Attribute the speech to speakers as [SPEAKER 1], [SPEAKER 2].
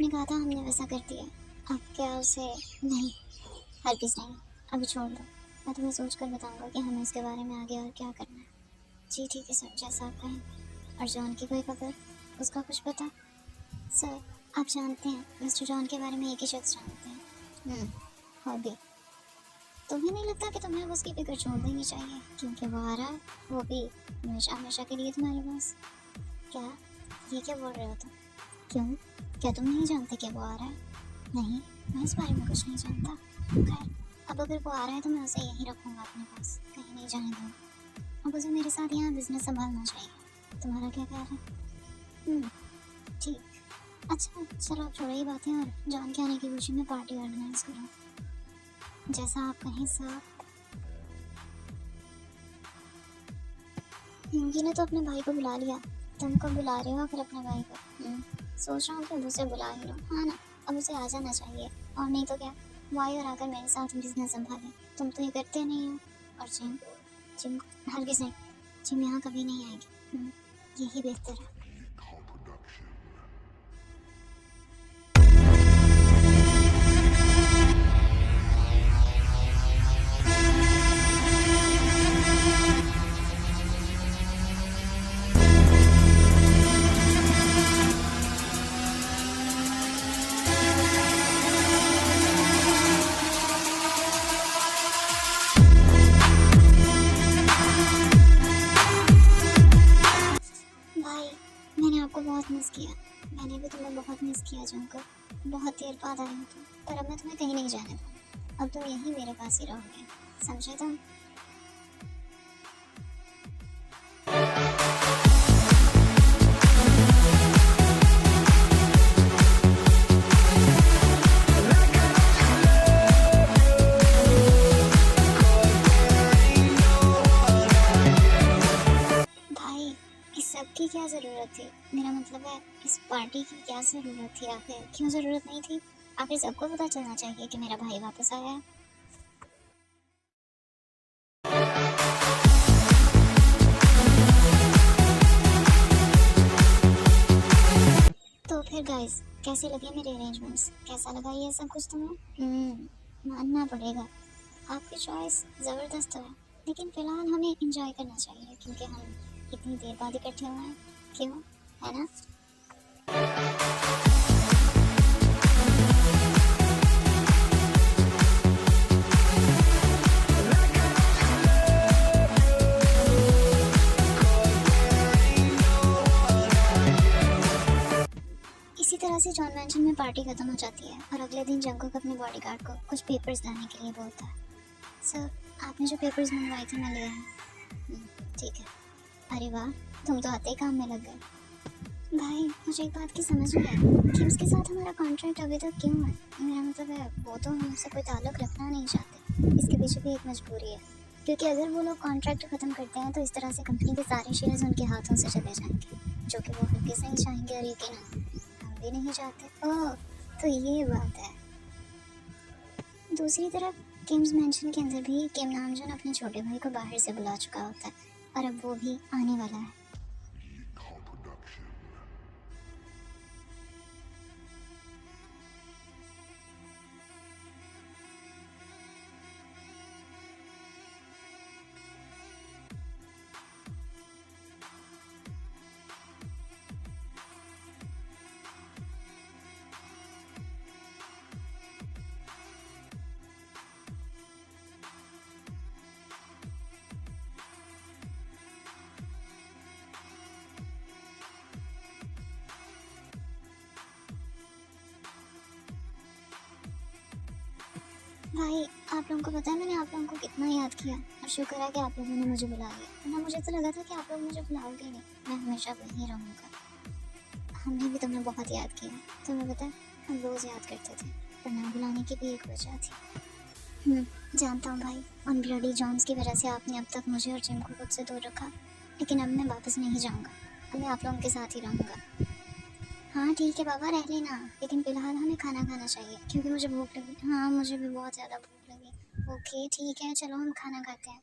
[SPEAKER 1] आपने कहा था हमने वैसा कर दिया। अब क्या उसे नहीं, हरगिज़ नहीं, अभी छोड़ दो। मैं तुम्हें सोच कर बताऊँगा कि हमें इसके बारे में आगे और क्या करना है। जी ठीक है सर, जैसा आप कहें। और जॉन की कोई खबर, उसका कुछ पता? सर आप जानते हैं मिस्टर जॉन के बारे में एक ही शख्स जानते हैं, हॉबी। तुम्हें नहीं लगता कि तुम्हें अब उसकी फिक्र छोड़ देनी चाहिए क्योंकि वो आ रहा है, वो भी हमेशा हमेशा के लिए तुम्हारे पास? क्या ये क्या बोल रहे हो तुम? क्यों, क्या तुम नहीं जानते कि वो आ रहा है? नहीं, मैं इस बारे में कुछ नहीं जानता। खैर, अब अगर वो आ रहा है तो मैं उसे यहीं रखूँगा अपने पास, कहीं नहीं जाने दूँगा। अब उसे मेरे साथ यहाँ बिजनेस संभालना चाहिए। तुम्हारा क्या ख्याल है? ठीक। अच्छा चलो अब छोड़ो ये बातें और जॉन के आने की खुशी में पार्टी ऑर्गेनाइज करो। जैसा आप कहें सर। पिंकी ने तो अपने भाई को बुला लिया, तुम कब बुला रहे हो फिर अपने भाई को? सोच रहा हूँ कि अब उसे बुला ही लो। हाँ ना, अब उसे आ जाना चाहिए, और नहीं तो क्या, वाई और आकर मेरे साथ बिजनेस संभालें। तुम तो ये करते नहीं हो। और जिम, जिम हरगिज़ नहीं, जिम यहाँ कभी नहीं आएगी। यही बेहतर है। भाई मैंने आपको बहुत मिस किया। मैंने भी तुम्हें बहुत मिस किया जानकर। बहुत देर बाद आई हूँ तुम, पर अब मैं तुम्हें कहीं नहीं जाने दूँगा। अब तुम यहीं मेरे पास ही रहोगे, समझे तुम? भाई इस सब की क्या ज़रूरत थी? मेरा मतलब है इस पार्टी की क्या ज़रूरत थी? आखिर क्यों ज़रूरत नहीं थी? आखिर सबको पता चलना चाहिए कि मेरा भाई वापस आया है। तो फिर गाइस कैसे लगे मेरे अरेंजमेंट्स? कैसा लगा ये सब कुछ तुम्हें? मानना पड़ेगा, आपकी चॉइस ज़बरदस्त है, लेकिन फ़िलहाल हमें इंजॉय करना चाहिए क्योंकि हम इतनी देर बाद इकट्ठे हुए हैं। क्यों, है ना? इसी तरह से जॉन मैंशन में पार्टी खत्म हो जाती है और अगले दिन जंगकुक अपने बॉडीगार्ड को कुछ पेपर्स लाने के लिए बोलता है। सर आपने जो पेपर्स मंगवाए थे मैं ले आया। ठीक है। अरे वाह, तुम तो आते ही काम में लग गए। भाई मुझे एक बात की समझ नहीं आई कि उसके साथ हमारा कॉन्ट्रैक्ट अभी तक क्यों है? मेरा मतलब है वो तो हमसे कोई ताल्लुक रखना नहीं चाहते। इसके पीछे भी एक मजबूरी है, क्योंकि अगर वो लोग कॉन्ट्रैक्ट ख़त्म करते हैं तो इस तरह से कंपनी के सारे शेयर्स उनके हाथों से चले जाएंगे, जो कि वो हरगिज़ नहीं चाहेंगे और यकीनन हम भी नहीं चाहते। ओह तो ये बात है। दूसरी तरफ किम्स मैंशन के अंदर भी किम नामजून अपने छोटे भाई को बाहर से बुला चुका होता है और अब वो भी आने वाला है। भाई आप लोगों को पता है मैंने आप लोगों को कितना याद किया, और शुक्र है कि आप लोगों ने मुझे बुला लिया, वरना मुझे तो लगा था कि आप लोग मुझे बुलाओगे नहीं। मैं हमेशा वहीं रहूँगा। हमने भी तुम्हें बहुत याद किया। तुम्हें पता है हम रोज़ याद करते थे, पर ना बुलाने की भी एक वजह थी। जानता हूँ भाई, उन ब्लडी जॉन्स की वजह से आपने अब तक मुझे और जिम को खुद से दूर रखा, लेकिन अब मैं वापस नहीं जाऊँगा। अब मैं आप लोगों के साथ ही रहूँगा। हाँ ठीक है बाबा, रह लेना, लेकिन फ़िलहाल हमें खाना खाना चाहिए क्योंकि मुझे भूख लगी। हाँ मुझे भी बहुत ज़्यादा भूख लगी। ओके ठीक है, चलो हम खाना खाते हैं।